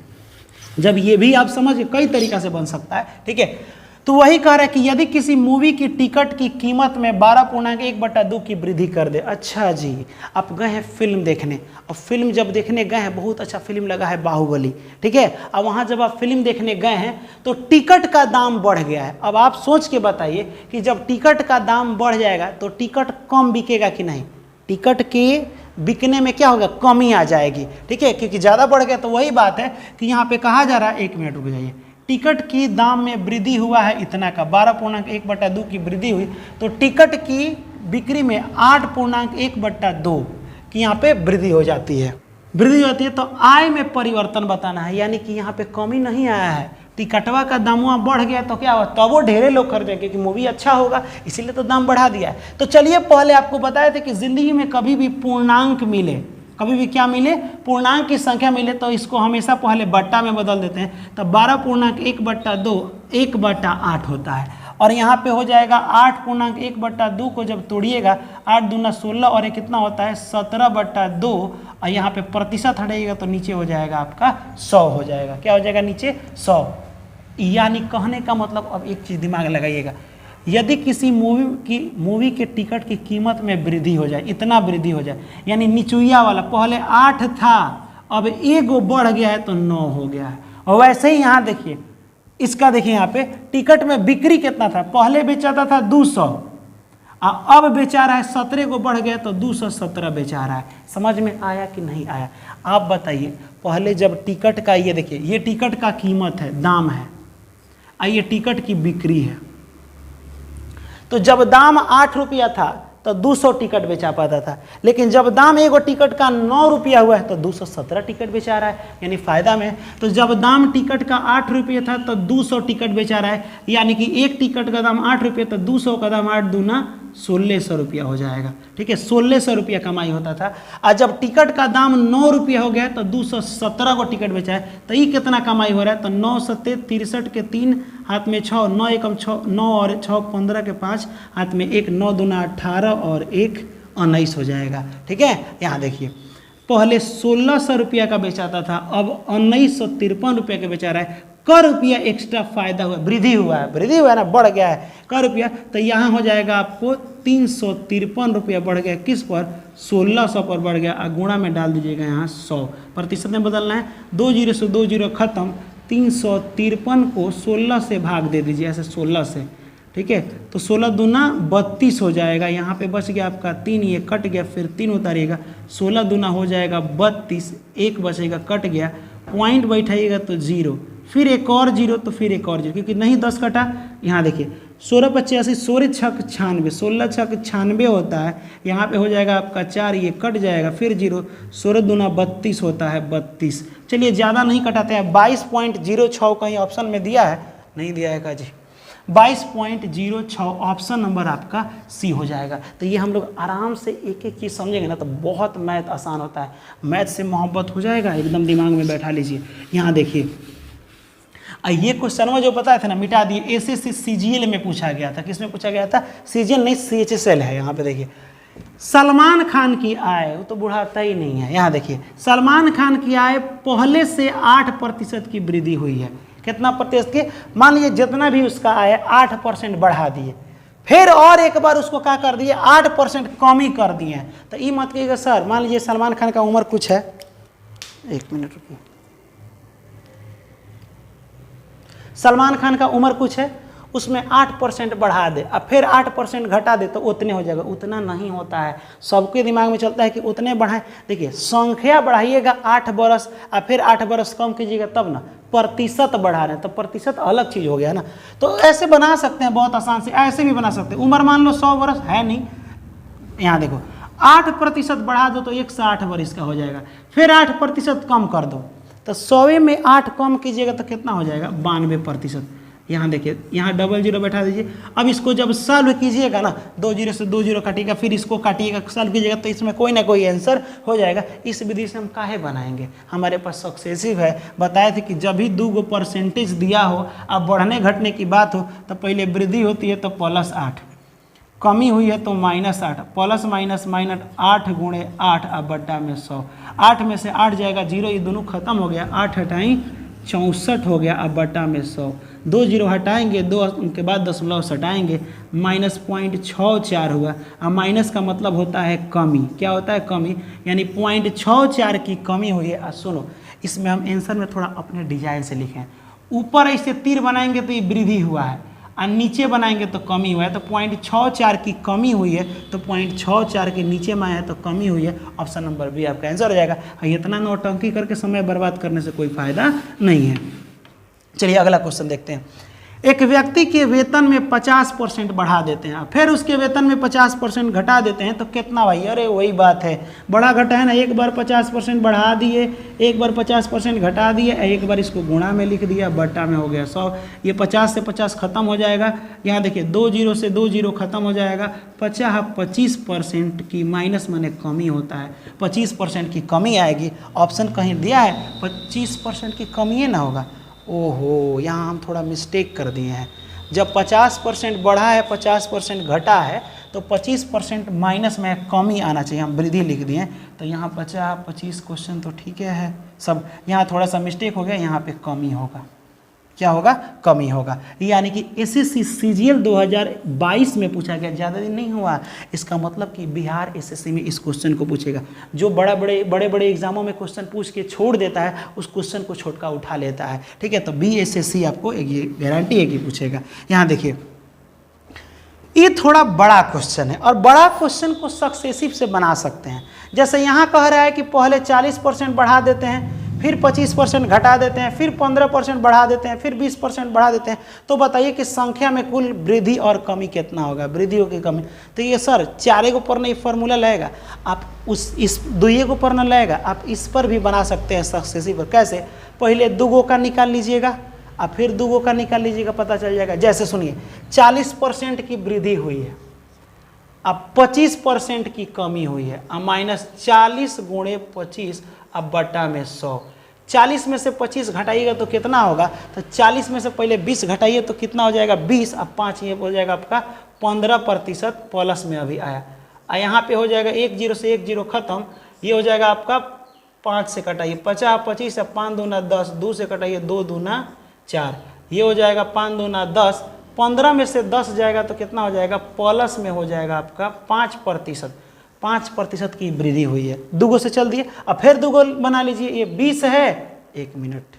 जब ये भी आप समझिए कई तरीका से बन सकता है, ठीक है। तो वही कह रहा है कि यदि किसी मूवी की टिकट की कीमत में 12.1/2 की वृद्धि कर दे। अच्छा जी, आप गए हैं फिल्म देखने, और फिल्म जब देखने गए हैं, बहुत अच्छा फिल्म लगा है बाहुबली, ठीक है। अब वहाँ जब आप फिल्म देखने गए हैं तो टिकट का दाम बढ़ गया है। अब आप सोच के बताइए कि जब टिकट का दाम बढ़ जाएगा तो टिकट कम बिकेगा कि नहीं, टिकट के बिकने में क्या होगा, कमी आ जाएगी, ठीक है, क्योंकि ज़्यादा बढ़ गया। तो वही बात है कि यहाँ पे कहा जा रहा है, 1 मिनट रुक जाइए, टिकट की दाम में वृद्धि हुआ है इतना का, 12.1/2 की वृद्धि हुई, तो टिकट की बिक्री में 8.1/2 की यहाँ पे वृद्धि हो जाती है। वृद्धि होती है तो आय में परिवर्तन बताना है, यानी कि यहाँ पे कमी नहीं आया है, टिकटवा का दामवा बढ़ गया तो क्या हुआ, तो वो ढेरे लोग खरीदेंगे क्योंकि मूवी अच्छा होगा, इसीलिए तो दाम बढ़ा दिया है। तो चलिए पहले आपको बताए थे कि जिंदगी में कभी भी पूर्णांक मिले, कभी भी क्या मिले, पूर्णांक की संख्या मिले तो इसको हमेशा पहले बट्टा में बदल देते हैं। तब 12.1/2 1/8 होता है, और यहाँ पे हो जाएगा 8.1/2 को जब तोड़िएगा, 8 दूना 16 और ये कितना होता है 17/2, और यहाँ पे प्रतिशत हटाइएगा तो नीचे हो जाएगा आपका 100 हो जाएगा। क्या हो जाएगा, नीचे 100। यानी कहने का मतलब, अब एक चीज़ दिमाग लगाइएगा, यदि किसी मूवी के टिकट की कीमत में वृद्धि हो जाए, इतना वृद्धि हो जाए, यानी निचुइया वाला पहले 8 था अब 1 बढ़ गया है तो 9 हो गया है। और वैसे ही यहाँ देखिए, इसका देखिए यहाँ पे टिकट में बिक्री कितना था, पहले बेचाता था 200, अब बेचा रहा है 17 को बढ़ गया तो 217 बेचा रहा है। समझ में आया कि नहीं आया, आप बताइए। पहले जब टिकट का, ये देखिए, ये टिकट का कीमत है, दाम है, और ये टिकट की बिक्री है। तो जब दाम 8 रुपया था तो 200 टिकट बेचा पाता था, लेकिन जब दाम एगो टिकट का 9 रुपया हुआ है तो 217 टिकट बेचा रहा है, यानी फायदा में। तो जब दाम टिकट का 8 रुपये था तो 200 टिकट बेचा रहा है, यानी कि एक टिकट का दाम 8 रुपये तो 200 का दाम 8 दूना 1600 रुपया हो जाएगा। ठीक है, 1600 रुपया कमाई होता था। और जब टिकट का दाम 9 रुपया हो गया तो 217 को टिकट बेचा है, तो ये कितना कमाई हो रहा है, तो 9 सत्ते 63 के 3 हाथ में 6, 9 एकम 6, 9 और 6 15 के 5 हाथ में 1, 9 दूना 18 और 1 19 हो जाएगा। ठीक है, यहाँ देखिए पहले 1600 रुपया का बेचाता था, अब 1953 रुपये का बेचा रहा है। क रुपया एक्स्ट्रा फायदा हुआ, वृद्धि हुआ है ना, बढ़ गया है क रुपया। तो यहाँ हो जाएगा आपको 353 रुपया बढ़ गया, किस पर, 1600 पर बढ़ गया। गुणा में डाल दीजिएगा यहाँ 100, प्रतिशत में बदलना है, 2 जीरो से 2 जीरो खत्म, 353 को 16 से भाग दे दीजिए, ऐसे 16 से। ठीक है, तो 16 दूना 32 हो जाएगा, यहाँ पे बच गया आपका 3, ये कट गया, फिर 3 उतारिएगा, 16 दूना हो जाएगा 32, 1 बचेगा, कट गया, पॉइंट बैठाइएगा तो 0, फिर एक और 0, तो फिर एक और 0, क्योंकि नहीं 10 कटा। यहाँ देखिए 16 85, 16 छक 96, 16 छक 96 होता है, यहाँ पे हो जाएगा आपका 4, ये कट जाएगा, फिर 0, 16 दूना 32 होता है 32। चलिए ज़्यादा नहीं कटाते हैं, 22.06 कहीं ऑप्शन में दिया है, नहीं दिया है का जी, 22.06 ऑप्शन नंबर आपका सी हो जाएगा। तो ये हम लोग आराम से एक एक चीज़ समझेंगे ना तो बहुत मैथ आसान होता है, मैथ से मोहब्बत हो जाएगा, एकदम दिमाग में बैठा लीजिए। यहाँ देखिए ये क्वेश्चन जो बताया था ना, मिटा दिए, एसएससी सीजीएल में पूछा गया था। किसमें पूछा गया था, सीजीएल नहीं सीएचएसएल है। यहाँ पे देखिए सलमान खान की आय, वो तो बुढ़ाता ही नहीं है। यहाँ देखिए सलमान खान की आय पहले से 8% की वृद्धि हुई है। कितना प्रतिशत की, मान लीजिए जितना भी उसका आय 8% बढ़ा दिए, फिर और एक बार उसको क्या कर दिए, 8% कम ही कर दिए हैं। तो ये मत कहिएगा सर, मान लीजिए सलमान खान का उम्र कुछ है, 1 मिनट रुकिए, सलमान खान का उम्र कुछ है, उसमें 8% बढ़ा दे और फिर 8% घटा दे तो उतने हो जाएगा। उतना नहीं होता है, सबके दिमाग में चलता है कि उतने बढ़ाएं। देखिए संख्या बढ़ाइएगा 8 बरस और फिर 8 बरस कम कीजिएगा तब ना, प्रतिशत बढ़ा रहे हैं तो प्रतिशत अलग चीज़ हो गया ना। तो ऐसे बना सकते हैं बहुत आसान से, ऐसे भी बना सकते हैं। उम्र मान लो 100 बरस है नहीं, यहाँ देखो 8% बढ़ा दो तो 108 बरस का हो जाएगा, फिर 8% कम कर दो तो 100 में 8 कम कीजिएगा तो कितना हो जाएगा, 92%। यहाँ देखिए यहाँ डबल जीरो बैठा दीजिए। अब इसको जब सॉल्व कीजिएगा ना, 2 जीरो से 2 जीरो काटिएगा, फिर इसको काटिएगा, सॉल्व कीजिएगा तो इसमें कोई ना कोई आंसर हो जाएगा। इस विधि से हम काहे बनाएंगे, हमारे पास सक्सेसिव है। बताए थे कि जब भी 2 परसेंटेज दिया हो, अब बढ़ने घटने की बात हो तो पहले वृद्धि होती है तो +8, कमी हुई है तो -8, प्लस माइनस माइनस 8 गुणे 8 अब बट्टा में 100, 8 में से 8 जाएगा 0, ये दोनों खत्म हो गया, 8 हटाई 64 हो गया, अब बट्टा में 100, 2 जीरो हटाएंगे, 2 उनके बाद दशमलव सटाएंगे, -0.64 हुआ। अब माइनस का मतलब होता है कमी, क्या होता है कमी, यानी 0.64 की कमी हुई है। सुनो इसमें हम आंसर में थोड़ा अपने डिजाइन से लिखें, ऊपर ऐसे तीर बनाएंगे तो ये वृद्धि हुआ है और नीचे बनाएंगे तो कमी हुआ है, तो 0.64 की कमी हुई है, तो 0.64 के नीचे में आया है तो कमी हुई है। ऑप्शन नंबर बी आपका आंसर हो जाएगा। इतना नौटंकी करके समय बर्बाद करने से कोई फायदा नहीं है। चलिए अगला क्वेश्चन देखते हैं। एक व्यक्ति के वेतन में 50% बढ़ा देते हैं, फिर उसके वेतन में 50% घटा देते हैं तो कितना भाई, अरे वही बात है, बड़ा घटा है ना, एक बार 50% बढ़ा दिए, एक बार 50% घटा दिए, एक बार इसको गुणा में लिख दिया, बट्टा में हो गया 100। ये 50 से 50 खत्म हो जाएगा। यहाँ देखिए 2 जीरो से 2 जीरो खत्म हो जाएगा। 25% की माइनस माने कमी होता है, 25% की कमी आएगी। ऑप्शन कहीं दिया है 25% की कमी ही ना होगा। ओहो, यहाँ हम थोड़ा मिस्टेक कर दिए हैं। जब 50% बढ़ा है 50% घटा है तो 25% माइनस में कमी आना चाहिए, हम वृद्धि लिख दिए। तो यहाँ 50-25 क्वेश्चन तो ठीक है सब, यहाँ थोड़ा सा मिस्टेक हो गया, यहाँ पे कमी होगा। क्या होगा, कमी होगा। यानी कि एसएससी सीजीएल 2022 में पूछा गया, ज़्यादा दिन नहीं हुआ। इसका मतलब कि बिहार एसएससी में इस क्वेश्चन को पूछेगा। जो बड़े एग्जामों में क्वेश्चन पूछ के छोड़ देता है, उस क्वेश्चन को छोटका उठा लेता है। ठीक है, तो बीएसएससी आपको ये गारंटी है कि पूछेगा। यहाँ देखिए ये थोड़ा बड़ा क्वेश्चन है और बड़ा क्वेश्चन को सक्सेसिव से बना सकते हैं। जैसे यहाँ कह रहा है कि पहले 40% बढ़ा देते हैं, फिर 25% घटा देते हैं, फिर 15% बढ़ा देते हैं, फिर 20% बढ़ा देते हैं, तो बताइए कि संख्या में कुल वृद्धि और कमी कितना होगा, वृद्धि होगी कमी। तो ये सर 4 को ऊपर नहीं फॉर्मूला लगेगा, आप इस 2 को ऊपर न लगेगा, आप इस पर भी बना सकते हैं सक्सेसिव पर। कैसे? पहले 2 का निकाल लीजिएगा, अब फिर 2 का निकाल लीजिएगा, पता चल जाएगा। जैसे सुनिए 40% की वृद्धि हुई है, अब 25% की कमी हुई है, अब -40 × 25 अब बटा में 100। 40 में से 25 घटाइएगा तो कितना होगा, तो 40 में से पहले 20 घटाइए तो कितना हो जाएगा 20, अब 5 ये हो जाएगा आपका 15% प्लस में अभी आया। यहाँ पे हो जाएगा 1 0 से 1 0 खत्म, ये हो जाएगा आपका 5 से कटाइए 50 25 अब 5 दूना 10, 2 से कटाइए 2 दूना 4, ये हो जाएगा 5 दूना 10, 15 में से 10 जाएगा तो कितना हो जाएगा, प्लस में हो जाएगा आपका 5%। 5% की वृद्धि हुई है। 2 से चल दिए, अब फिर 2 बना लीजिए, ये 20 है, 1 मिनट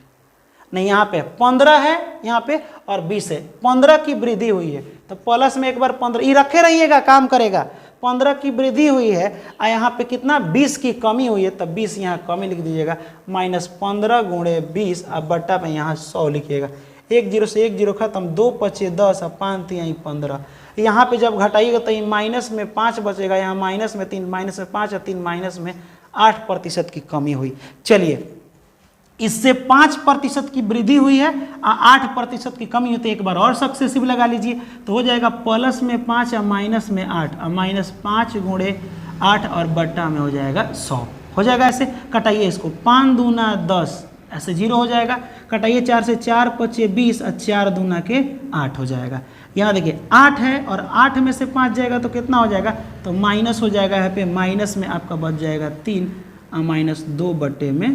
नहीं, यहाँ पे 15 है यहाँ पे और 20 है, 15 की वृद्धि हुई है, तो प्लस में एक बार 15 ये रखे रहिएगा, काम करेगा। 15 की वृद्धि हुई है और यहाँ पे कितना 20 की कमी हुई है, तब 20 यहाँ कमी लिख दीजिएगा, -15 × 20 अब बट्टा पे यहाँ 100 लिखिएगा। 1 0 से 1 0 खत्म, 2 5 10 अब 5 3 15, यहाँ पे जब घटाइएगा तो ये माइनस में 5 बचेगा, यहाँ माइनस में 3, माइनस में 5 और 3 माइनस में 8% की कमी हुई। चलिए इससे 5% की वृद्धि हुई है, 8% की कमी होती है, एक बार और सक्सेसिव लगा लीजिए तो हो जाएगा प्लस में 5 और माइनस में 8, और -5 × 8 और बट्टा में हो जाएगा 100 हो जाएगा। ऐसे कटाइए इसको, 5 दूना 10 ऐसे 0 हो जाएगा, कटाइए 4 से 4 5 20 और 4 दूना के 8 हो जाएगा। यहाँ देखिए 8 है और 8 में से 5 जाएगा तो कितना हो जाएगा, तो माइनस हो जाएगा, यहाँ पे माइनस में आपका बच जाएगा 3 और -2 बट्टे में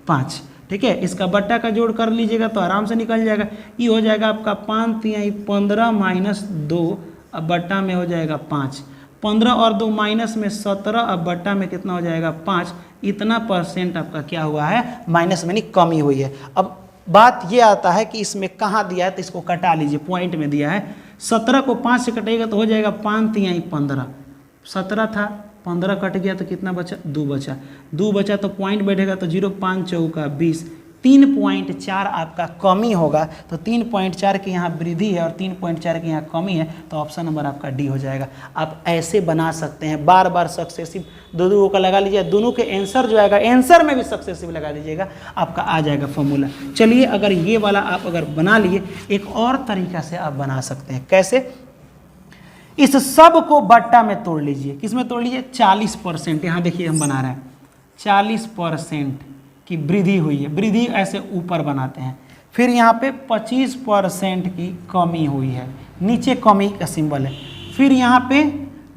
5। ठीक है, इसका बट्टा का जोड़ कर लीजिएगा तो आराम से निकल जाएगा। ये हो जाएगा आपका 5 3 15 -2 अब बट्टा में हो जाएगा 5, 15 और 2 माइनस में 17 अब बट्टा में कितना हो जाएगा 5। इतना % आपका क्या हुआ है, माइनस में नहीं कमी हुई है। अब बात ये आता है कि इसमें कहाँ दिया है, तो इसको कटा लीजिए, पॉइंट में दिया है। 17 को 5 से कटेगा तो हो जाएगा 5 3 15, 17 था 15 कट गया तो कितना बचा, 2 बचा, 2 बचा तो पॉइंट बैठेगा तो 0 5 चौका 20, 3.4 आपका कमी होगा। तो 3.4 की यहाँ वृद्धि है और 3.4 की यहाँ कमी है, तो ऑप्शन नंबर आपका डी हो जाएगा। आप ऐसे बना सकते हैं, बार बार सक्सेसिव 2 का लगा लीजिए, दोनों के आंसर जो आएगा आंसर में भी सक्सेसिव लगा लीजिएगा, आपका आ जाएगा फॉर्मूला। चलिए अगर ये वाला आप अगर बना लिए, एक और तरीका से आप बना सकते हैं। कैसे? इस सब को बट्टा में तोड़ लीजिए, किस में तोड़ लीजिए, 40%। यहाँ देखिए हम बना रहे हैं 40% की वृद्धि हुई है, वृद्धि ऐसे ऊपर बनाते हैं। फिर यहाँ पे 25% की कमी हुई है, नीचे कमी का सिंबल है। फिर यहाँ पे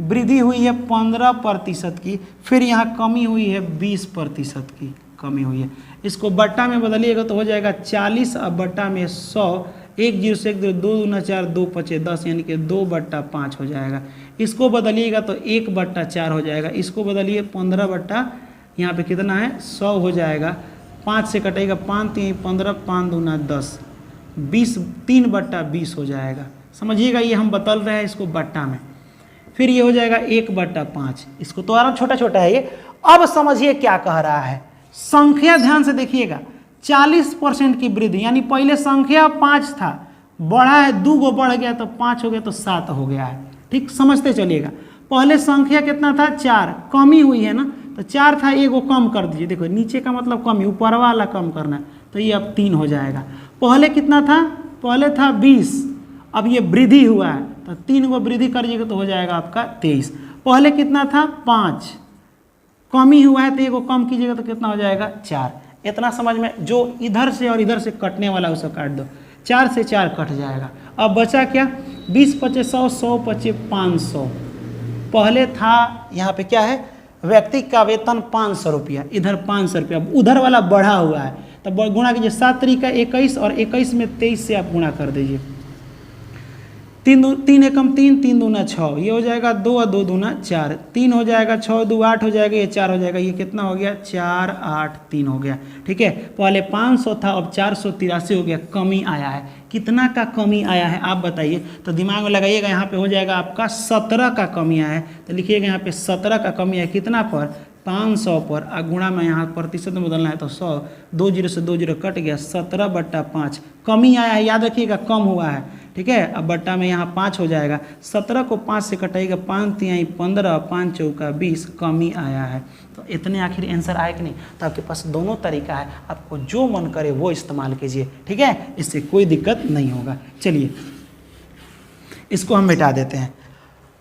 वृद्धि हुई है 15% की, फिर यहाँ कमी हुई है 20% की कमी हुई है। इसको बट्टा में बदलिएगा तो हो जाएगा 40 अब बट्टा में 100, 1 0 से 1 2 दूना 4 2 5 10 यानी कि 2/5 हो जाएगा। इसको बदलिएगा तो 1/4 हो जाएगा। इसको बदलिए 15 यहाँ पे कितना है 100 हो जाएगा, 5 से कटेगा 5 3 15 5 दूना 10 20 3/20 हो जाएगा। समझिएगा ये हम बदल रहे हैं इसको बट्टा में। फिर ये हो जाएगा 1/5, इसको तो और छोटा छोटा है ये। अब समझिए क्या कह रहा है, संख्या ध्यान से देखिएगा, 40% की वृद्धि, यानी पहले संख्या 5 था, बढ़ा है 2 गो बढ़ गया तो 5 हो गया तो 7 हो गया है। ठीक, समझते चलिएगा। पहले संख्या कितना था 4, कमी हुई है ना, तो 4 था, 1 कम कर दीजिए। देखो नीचे का मतलब कमी, ऊपर वाला कम करना है, तो ये अब 3 हो जाएगा। पहले कितना था, पहले था 20, अब ये वृद्धि हुआ है तो 3 को वृद्धि करिएगा तो हो जाएगा आपका 23। पहले कितना था 5, कमी हुआ है तो 1 कम कीजिएगा तो कितना हो जाएगा 4। इतना समझ में, जो इधर से और इधर से कटने वाला उसको काट दो, 4 से 4 कट जाएगा। अब बचा क्या, 20 5 100, 100 5 500। पहले था यहाँ पे क्या है, व्यक्ति का वेतन 500 रुपया, इधर 500 रुपया, उधर वाला बढ़ा हुआ है, तब गुणा कीजिए 7 तरीका 21 और 21 में 23 से आप गुणा कर दीजिए। 3 एकम 3, 3 दूना 6, ये हो जाएगा 2 और 2 दूना 4, 3 हो जाएगा, 6 2 8 हो जाएगा, ये 4 हो जाएगा, ये कितना हो गया 4 8 3 हो गया। ठीक है, पहले 500 था अब 483 हो गया, कमी आया है। कितना का कमी आया है आप बताइए, तो दिमाग में लगाइएगा। यहाँ पे हो जाएगा आपका 17 का कमी आया है, तो लिखिएगा यहाँ पे 17 का कमी है कितना पर, 500 पर गुणा में यहाँ प्रतिशत में बदलना है तो 100, 2 जीरो से 2 जीरो कट गया, 17/5 कमी आया है, याद रखिएगा कम हुआ है, ठीक है। अब बट्टा में यहाँ 5 हो जाएगा, 17 को 5 से कटाइएगा, 5 तिहाई 15, 5 चौका 20, कमी आया है। तो इतने आखिर आंसर आए कि नहीं। तो आपके पास दोनों तरीका है, आपको जो मन करे वो इस्तेमाल कीजिए, ठीक है, इससे कोई दिक्कत नहीं होगा। चलिए इसको हम मिटा देते हैं।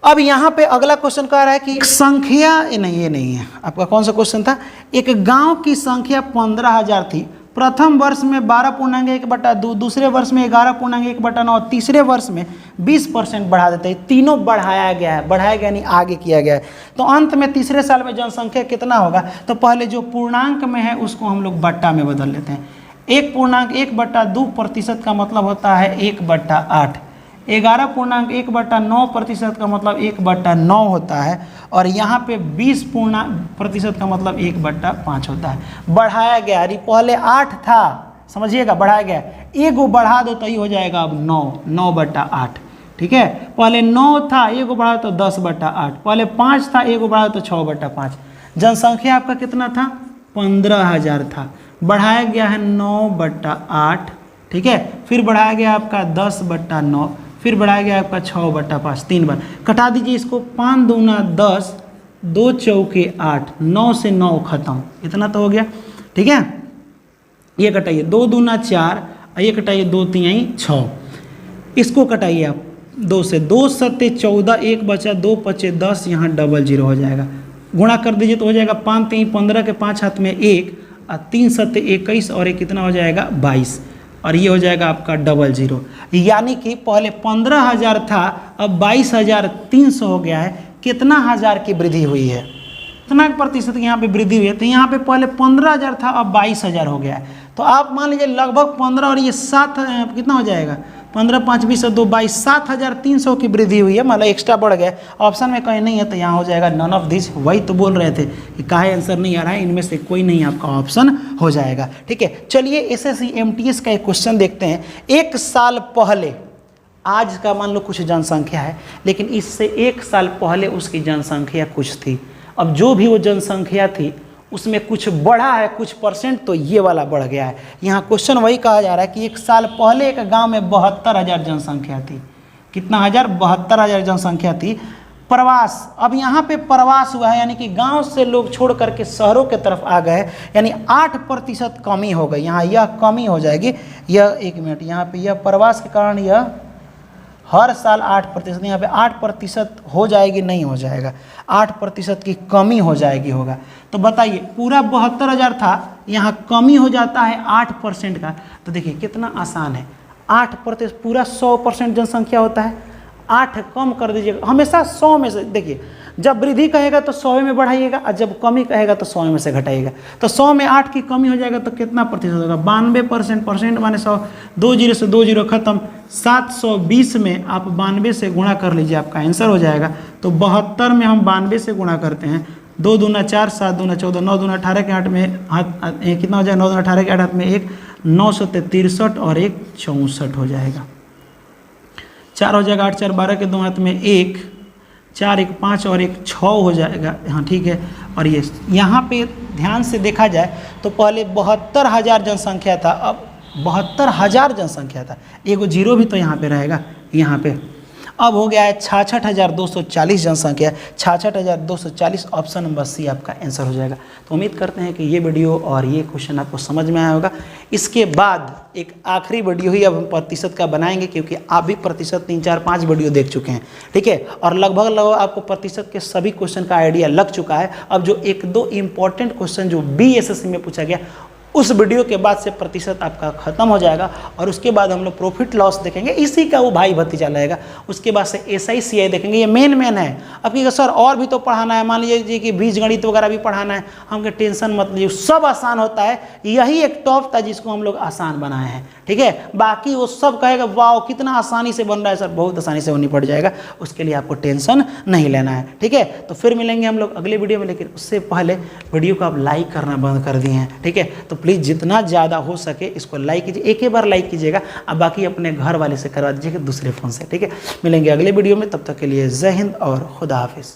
अब यहाँ पे अगला क्वेश्चन कह रहा है कि एक संख्या, नहीं ये नहीं है, आपका कौन सा क्वेश्चन था, एक गांव की संख्या 15,000 थी, प्रथम वर्ष में 12.1/2, दूसरे वर्ष में 11.1/9, तीसरे वर्ष में 20% बढ़ा देते हैं। तीनों बढ़ाया गया है, बढ़ाया गया नहीं आगे किया गया है। तो अंत में तीसरे साल में जनसंख्या कितना होगा, तो पहले जो पूर्णांक में है उसको हम लोग बट्टा में बदल लेते हैं। 1.1/2% का मतलब होता है 1/8, 11.1/9% का मतलब 1/9 होता है, और यहाँ पे 20% का मतलब 1/5 होता है। बढ़ाया गया, अरे पहले 8 था, समझिएगा, बढ़ाया गया, एगो बढ़ा दो तो ये हो जाएगा अब 9/8, ठीक है। पहले 9 था, एगो बढ़ा तो 10/8, पहले 5 था, एगो बढ़ा तो 6/5। जनसंख्या आपका कितना था, 15,000 था, बढ़ाया गया है 9/8, ठीक है। फिर बढ़ाया गया आपका 10/9, फिर बढ़ाया गया आपका 6/5, 3 बार। कटा दीजिए इसको, 5 दूना 10, 2 चौके 8, 9 से 9 खत्म, इतना तो हो गया, ठीक है। ये कटाइए, 2 दूना 4, ये कटाइए 2 तिहाई 6, इसको कटाइए आप 2 से, 2 सत्ते 14, 1 बचा, 2 पचे 10, यहाँ 00 हो जाएगा। गुणा कर दीजिए तो हो जाएगा 5 3 15 के 5 हाथ में 1, और 3 सत्ते 21, और ये कितना हो जाएगा 22, और ये हो जाएगा आपका 00। यानी कि पहले 15,000 था, अब 22,300 हो गया है। कितना हज़ार की वृद्धि हुई है, कितना प्रतिशत यहाँ पे वृद्धि हुई है, तो यहाँ पे पहले 15,000 था, अब 22,000 हो गया है। तो आप मान लीजिए लगभग 15 और ये 7, कितना हो जाएगा, 15 5 20 2 22, 7,300 की वृद्धि हुई है, मतलब एक्स्ट्रा बढ़ गया। ऑप्शन में कहीं नहीं है तो यहाँ हो जाएगा नन ऑफ दिस। वही तो बोल रहे थे कि काहे आंसर नहीं आ रहा है, इनमें से कोई नहीं आपका ऑप्शन हो जाएगा, ठीक है। चलिए SSC MTS का एक क्वेश्चन देखते हैं। एक साल पहले, आज का मान लो कुछ जनसंख्या है, लेकिन इससे एक साल पहले उसकी जनसंख्या कुछ थी। अब जो भी वो जनसंख्या थी उसमें कुछ बढ़ा है, कुछ परसेंट, तो ये वाला बढ़ गया है। यहाँ क्वेश्चन वही कहा जा रहा है कि एक साल पहले एक गांव में 72,000 जनसंख्या थी। कितना हज़ार, 72,000 जनसंख्या थी। प्रवास, अब यहाँ पे प्रवास हुआ है, यानी कि गांव से लोग छोड़ करके शहरों के तरफ आ गए, यानी 8% कमी हो गई। यहाँ यह कमी हो जाएगी, यह 1 मिनट, यहाँ पे यह प्रवास के कारण यह हर साल 8%, यहाँ पे 8% हो जाएगी, नहीं हो जाएगा, 8% की कमी हो जाएगी, होगा। तो बताइए, पूरा 72,000 था, यहाँ कमी हो जाता है 8% का, तो देखिए कितना आसान है। 8%, पूरा 100% जनसंख्या होता है, 8 कम कर दीजिएगा, हमेशा 100 में से, देखिए जब वृद्धि कहेगा तो 100 में बढ़ाइएगा, और जब कमी कहेगा तो 100 में से घटाइएगा। तो 100 में 8 की कमी हो जाएगा तो कितना प्रतिशत होगा, 92%, परसेंट माने 100, 2 जीरो से 2 जीरो खत्म, 720 में आप 92 से गुणा कर लीजिए, आपका आंसर हो जाएगा। तो 72 में हम 92 से गुणा करते हैं, 2 दूना 4, 7 दूना 14, 9 दूना 18 के 8 में हाथ कितना हो जाएगा, 9 दूना 18 के 8 हाथ में 1, 9 सत्ते 63 और 1 64 हो जाएगा। 4 हो जाएगा, 8 4 12 के 2 हाथ में 1, 4 1 5 और 1 6 हो जाएगा, हाँ ठीक है। और ये यहाँ पे ध्यान से देखा जाए तो पहले 72,000 जनसंख्या था, अब 72,000 जनसंख्या था, एगो जीरो भी तो यहाँ पे रहेगा, यहाँ पे अब हो गया है 66,240 जनसंख्या, 66,240, ऑप्शन नंबर सी आपका आंसर हो जाएगा। तो उम्मीद करते हैं कि ये वीडियो और ये क्वेश्चन आपको समझ में आया होगा। इसके बाद एक आखिरी वीडियो ही अब हम प्रतिशत का बनाएंगे, क्योंकि आप भी प्रतिशत 3 4 5 वीडियो देख चुके हैं, ठीक है, और लगभग आपको प्रतिशत के सभी क्वेश्चन का आइडिया लग चुका है। अब जो 1-2 इंपॉर्टेंट क्वेश्चन जो BSSC में पूछा गया, उस वीडियो के बाद से प्रतिशत आपका खत्म हो जाएगा, और उसके बाद हम लोग प्रॉफिट लॉस देखेंगे, इसी का वो भाई भतीजा रहेगा। उसके बाद से SI CI देखेंगे, ये मेन है। अब कि सर और भी तो पढ़ाना है, मान लीजिए कि बीजगणित वगैरह भी पढ़ाना है, हमको टेंशन मत लीजिए, सब आसान होता है। यही एक टॉप था जिसको हम लोग आसान बनाए हैं, ठीक है। बाकी वो सब कहेगा वाह कितना आसानी से बन रहा है सर, बहुत आसानी से वो निपट जाएगा, उसके लिए आपको टेंशन नहीं लेना है, ठीक है। तो फिर मिलेंगे हम लोग अगले वीडियो में, लेकिन उससे पहले वीडियो को आप लाइक करना बंद कर दिए हैं, ठीक है। तो प्लीज़ जितना ज़्यादा हो सके इसको लाइक कीजिए, एक ही बार लाइक कीजिएगा, अब बाकी अपने घर वाले से करवा दीजिएगा दूसरे फ़ोन से, ठीक है। मिलेंगे अगले वीडियो में, तब तक के लिए जय हिंद और खुदा हाफिज़।